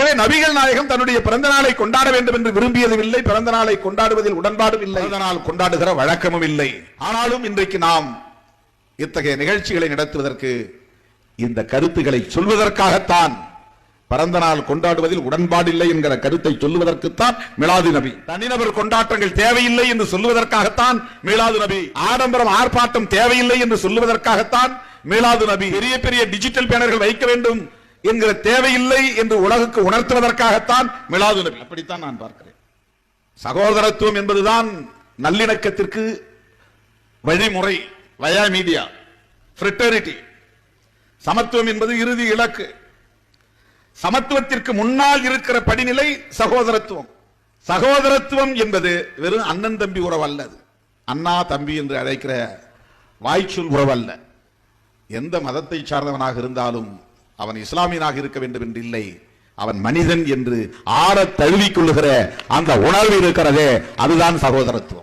ஆகவே நபிகள் நாயகம் தன்னுடைய பிறந்த நாளை கொண்டாட வேண்டும் என்று விரும்பியதும் இல்லை, பிறந்த நாளை கொண்டாடுவதில் உடன்பாடும் இல்லை, பிறந்த நாள் கொண்டாடுகிற வழக்கமும் இல்லை. ஆனாலும் இன்றைக்கு நாம் இத்தகைய நிகழ்ச்சிகளை நடத்துவதற்கு, இந்த கருத்துக்களை சொல்வதற்காகத்தான், பிறந்த நாள் கொண்டாடுவதில் உடன்பாடில்லை என்கிற கருத்தை சொல்லுவதற்குத்தான் மீலாது நபி. தனிநபர் கொண்டாட்டங்கள் தேவையில்லை என்று சொல்லுவதற்காகத்தான் மீலாது நபி. ஆடம்பரம் ஆர்ப்பாட்டம் தேவையில்லை என்று சொல்லுவதற்காகத்தான் மீலாது நபி. பெரிய பெரிய டிஜிட்டல் பேனர்கள் வைக்க வேண்டும் என்கிற தேவையில்லை என்று உலகுக்கு உணர்த்துவதற்காகத்தான் மீலாது நபி. அப்படித்தான் நான் பார்க்கிறேன். சகோதரத்துவம் என்பதுதான் நல்லிணக்கத்திற்கு வழிமுறை, வயா மீடியா, ஃப்ரெட்டர்னிட்டி. சமத்துவம் என்பது இறுதி இலக்கு. சமத்துவத்திற்கு முன்னால் இருக்கிற படிநிலை சகோதரத்துவம். சகோதரத்துவம் என்பது வெறும் அண்ணன் தம்பி உறவு அல்ல, அண்ணா தம்பி என்று அழைக்கிற வாய்ச்சொல் உறவு அல்ல. எந்த மதத்தை சார்ந்தவனாக இருந்தாலும் அவன் இஸ்லாமியனாக இருக்க வேண்டும் என்று இல்லை, அவன் மனிதன் என்று ஆற தழுவிக் கொள்ளுகிற அந்த உணர்வு இருக்கிறதே, அதுதான் சகோதரத்துவம்.